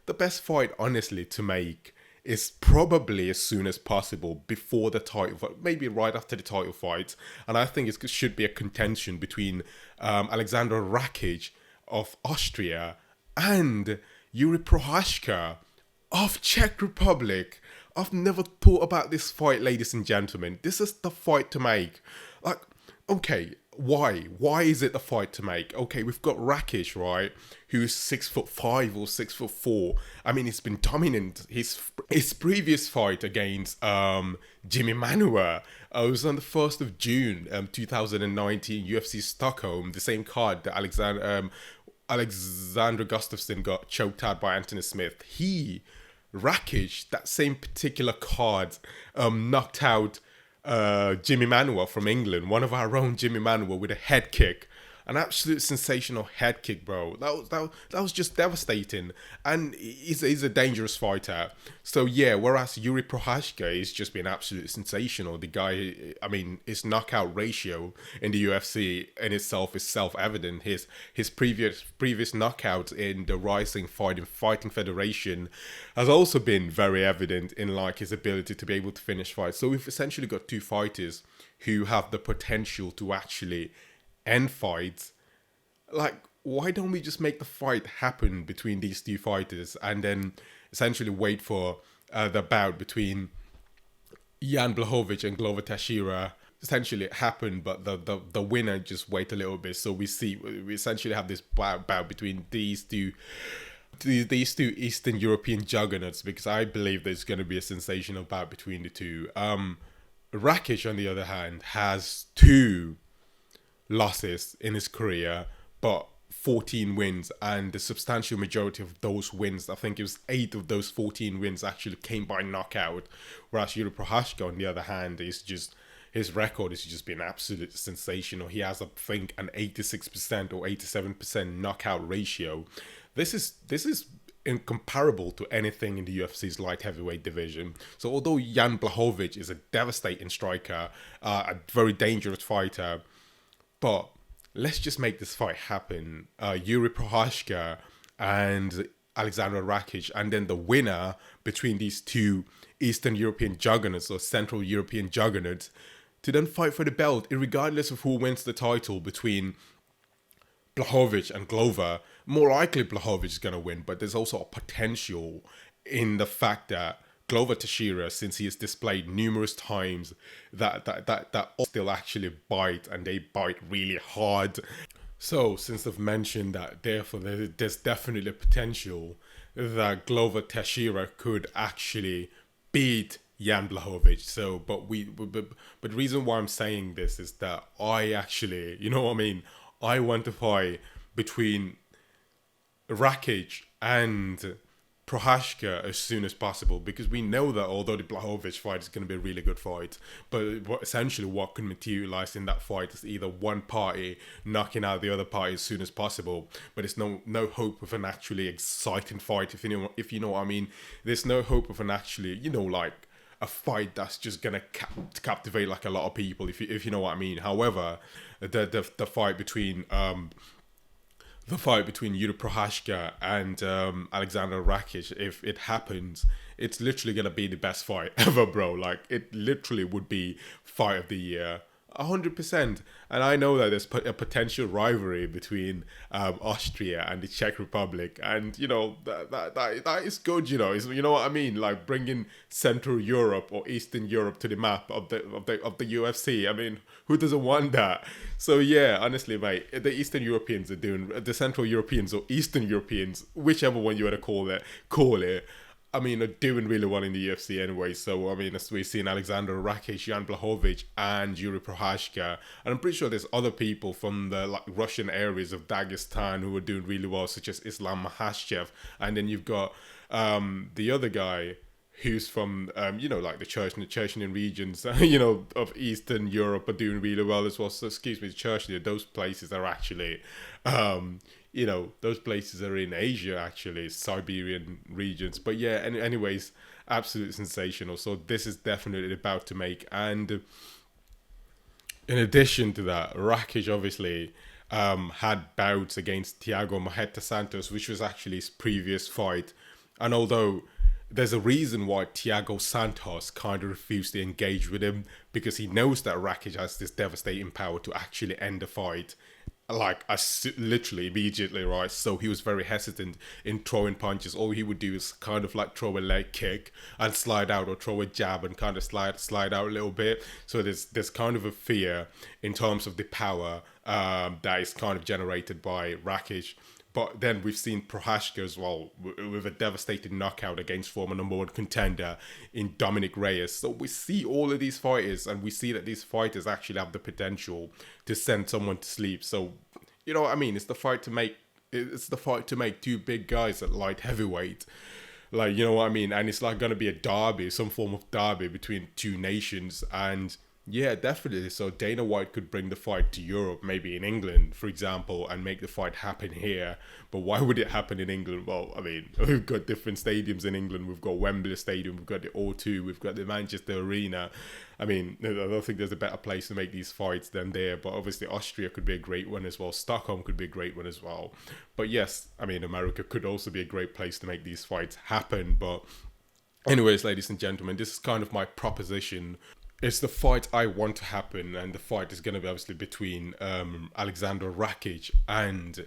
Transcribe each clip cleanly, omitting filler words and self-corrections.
the best fight, honestly, to make is probably as soon as possible before the title fight, maybe right after the title fight. And I think it should be a contention between Alexandar Rakic of Austria and Jiri Prochazka of Czech Republic. I've never thought about this fight, ladies and gentlemen. This is the fight to make. Like, okay, why? Why is it the fight to make? Okay, we've got Rakic, right, who's 6'5" or 6'4". I mean, he's been dominant. His previous fight against Jimmy Manuwa was on the 1st of June, 2019, UFC Stockholm, the same card that Alexander Gustafsson got choked out by Anthony Smith. Rakic, that same particular card, knocked out Jimmy Manuwa from England, one of our own Jimmy Manuwa, with a head kick. An absolute sensational head kick, bro. That was just devastating. And he's a dangerous fighter. So yeah, whereas Jiri Prochazka is just been absolutely sensational. The guy, I mean, his knockout ratio in the UFC in itself is self-evident. His previous knockouts in the Rising Fighting Federation has also been very evident in like his ability to be able to finish fights. So we've essentially got two fighters who have the potential to actually end fights. Like, why don't we just make the fight happen between these two fighters and then essentially wait for the bout between Jan Blachowicz and Glover Teixeira essentially happen, but the winner just wait a little bit. So we essentially have this bout between these two Eastern European juggernauts, because I believe there's going to be a sensational bout between the two. Rakic, on the other hand, has two losses in his career, but 14 wins, and the substantial majority of those wins, I think it was 8 of those 14 wins, actually came by knockout. Whereas Jiri Prochazka, on the other hand, his record has just been absolutely sensational. He has, I think, an 86% or 87% knockout ratio. This is incomparable to anything in the UFC's light heavyweight division. So although Jan Blachowicz is a devastating striker, a very dangerous fighter, but let's just make this fight happen. Jiri Prochazka and Alexandar Rakic, and then the winner between these two Eastern European juggernauts or Central European juggernauts to then fight for the belt, regardless of who wins the title between Blachowicz and Glover. More likely Blachowicz is going to win, but there's also a potential in the fact that Glover Teixeira, since he has displayed numerous times that still actually bite, and they bite really hard. So since I've mentioned that, therefore there's definitely potential that Glover Teixeira could actually beat Jan Blachowicz. So, but the reason why I'm saying this is that I actually, you know what I mean, I want to fight between Rakic and Procházka as soon as possible, because we know that although the Blachowicz fight is going to be a really good fight, but essentially what can materialize in that fight is either one party knocking out the other party as soon as possible, but it's no hope of an actually exciting fight, if you know what I mean. There's no hope of an actually, like a fight that's just gonna captivate like a lot of people, if you know what I mean. However, the fight between Jiri Prochazka and Alexandar Rakic, if it happens, it's literally going to be the best fight ever, bro. Like, it literally would be fight of the year, 100%. And I know that there's a potential rivalry between Austria and the Czech Republic, and that is good. You know what I mean, like bringing Central Europe or Eastern Europe to the map of the UFC. I mean, who doesn't want that? So yeah, honestly, mate, the Eastern Europeans are doing, the Central Europeans or Eastern Europeans, whichever one you want to call it. I mean, are doing really well in the UFC anyway. So, I mean, as we've seen, Alexandar Rakic, Jan Blachowicz, and Jiri Prochazka. And I'm pretty sure there's other people from the Russian areas of Dagestan who are doing really well, such as Islam Makhachev. And then you've got the other guy who's from, the Chechnya regions, of Eastern Europe are doing really well as well. So, excuse me, Chechnya, those places are actually... those places are in Asia, actually, Siberian regions. But yeah, anyways, absolutely sensational. So this is definitely about to make. And in addition to that, Rakic obviously had bouts against Thiago Marreta Santos, which was actually his previous fight And although there's a reason why Thiago Santos kind of refused to engage with him, because he knows that Rakic has this devastating power to actually end the fight, like literally immediately, right? So he was very hesitant in throwing punches. All he would do is kind of like throw a leg kick and slide out, or throw a jab and kind of slide out a little bit. So there's kind of a fear in terms of the power that is kind of generated by Rakic. But then we've seen Procházka as well, with a devastating knockout against former #1 contender in Dominic Reyes. So we see all of these fighters, and we see that these fighters actually have the potential to send someone to sleep. So, you know what I mean? It's the fight to make. It's the fight to make two big guys at light heavyweight. Like, you know what I mean? And it's like going to be a derby, some form of derby between two nations. And yeah, definitely. So Dana White could bring the fight to Europe, maybe in England, for example, and make the fight happen here. But why would it happen in England? Well, I mean, we've got different stadiums in England. We've got Wembley Stadium, we've got the O2, we've got the Manchester Arena. I mean, I don't think there's a better place to make these fights than there. But obviously, Austria could be a great one as well. Stockholm could be a great one as well. But yes, I mean, America could also be a great place to make these fights happen. But anyways, ladies and gentlemen, this is kind of my proposition. It's the fight I want to happen, and the fight is going to be obviously between Alexandar Rakic and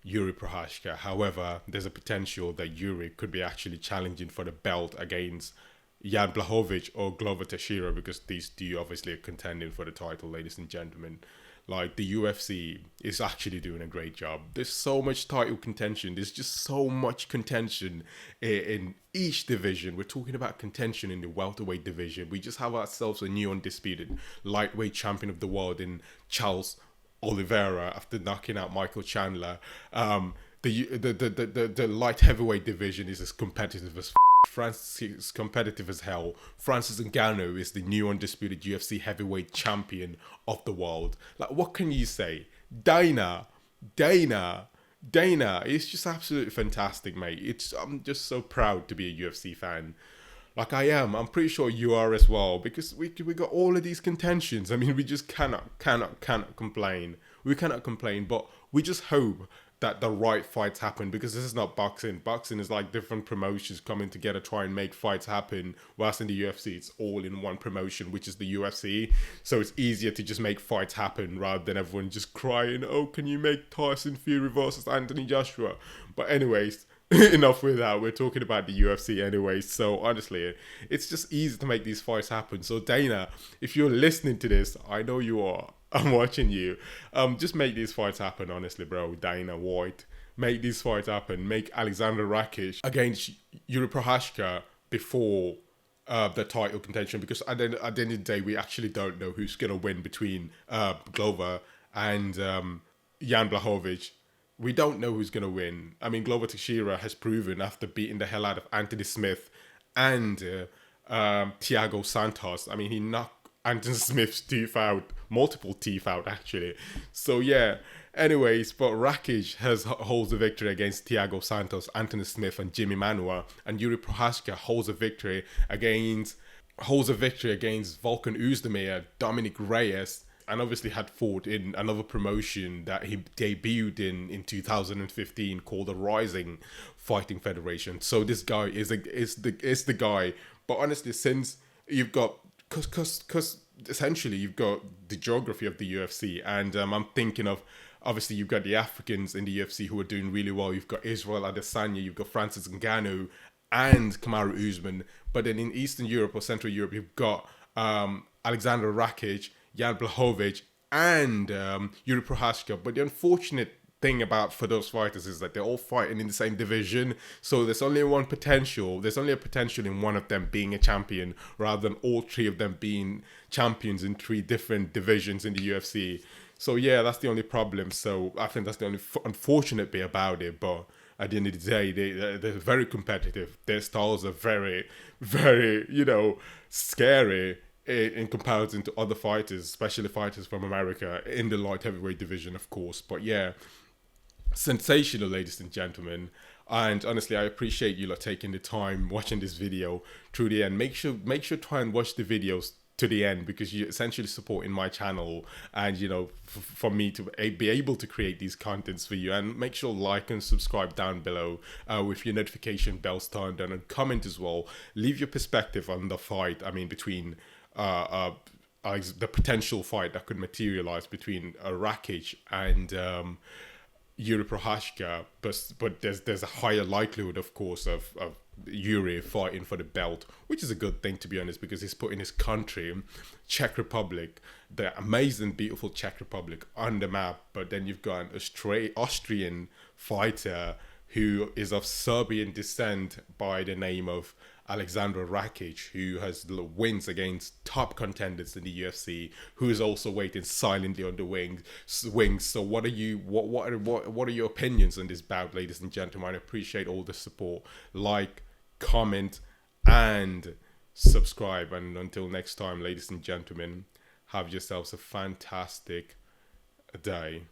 Jiri Prochazka. However, there's a potential that Jiri could be actually challenging for the belt against Jan Blachowicz or Glover Teixeira, because these two obviously are contending for the title, ladies and gentlemen. Like, the UFC is actually doing a great job. There's so much title contention. There's just so much contention in each division. We're talking about contention in the welterweight division. We just have ourselves a new undisputed lightweight champion of the world in Charles Oliveira after knocking out Michael Chandler. The light heavyweight division is as competitive as France is competitive as hell. Francis Ngannou is the new undisputed UFC heavyweight champion of the world. Like, what can you say? Dana, it's just absolutely fantastic, mate. I'm just so proud to be a UFC fan. Like, I am. I'm pretty sure you are as well, because we got all of these contentions. I mean, we just cannot complain. We cannot complain, but we just hope that the right fights happen, because this is not boxing. Boxing is like different promotions coming together, try and make fights happen, whilst in the UFC it's all in one promotion, which is the UFC. So it's easier to just make fights happen rather than everyone just crying, oh, can you make Tyson Fury versus Anthony Joshua? But anyways, enough with that. We're talking about the UFC anyway. So honestly, it's just easy to make these fights happen. So Dana, if you're listening to this, I know you are, I'm watching you. Just make these fights happen, honestly, bro. Dana White, make these fights happen. Make Alexandar Rakic against Jiri Prochazka before the title contention, because at the end of the day, we actually don't know who's gonna win between Glover and Jan Blachowicz. We don't know who's gonna win. I mean, Glover Teixeira has proven, after beating the hell out of Anthony Smith and Thiago Santos, I mean, he knocked Anthony Smith's teeth out, multiple teeth out actually. So yeah, anyways, but Rakic holds a victory against Thiago Santos, Anthony Smith and Jimmy Manuwa, and Jiri Prochazka holds a victory against Volkan Oezdemir, Dominic Reyes, and obviously had fought in another promotion that he debuted in 2015 called the Rising Fighting Federation. So this guy is the guy. But honestly, since you've got, because essentially you've got the geography of the UFC, and I'm thinking of, obviously you've got the Africans in the UFC who are doing really well. You've got Israel Adesanya, you've got Francis Ngannou and Kamaru Usman. But then in Eastern Europe or Central Europe, you've got Alexandar Rakic, Jan Blachowicz and Jiri Prochazka. But the unfortunate thing for those fighters is that they're all fighting in the same division, so there's only a potential in one of them being a champion, rather than all three of them being champions in three different divisions in the UFC. So yeah, that's the only problem. So I think that's the only unfortunate bit about it. But at the end of the day, they're very competitive. Their styles are very, very, scary in comparison to other fighters, especially fighters from America in the light heavyweight division, of course. But yeah, sensational, ladies and gentlemen. And honestly, I appreciate you taking the time watching this video through the end. Make sure try and watch the videos to the end, because you're essentially supporting my channel, and for me to be able to create these contents for you. And make sure like and subscribe down below with your notification bells turned on, and comment as well. Leave your perspective on the fight, between the potential fight that could materialize between Rakic and Jiri Prochazka, but there's a higher likelihood, of course, of Jiří fighting for the belt, which is a good thing, to be honest, because he's putting his country, Czech Republic, the amazing, beautiful Czech Republic, on the map. But then you've got an Austrian fighter who is of Serbian descent by the name of Alexandar Rakic, who has wins against top contenders in the UFC, who is also waiting silently on the wings. So what are your opinions on this bout, ladies and gentlemen? I appreciate all the support. Like, comment, and subscribe. And until next time, ladies and gentlemen, have yourselves a fantastic day.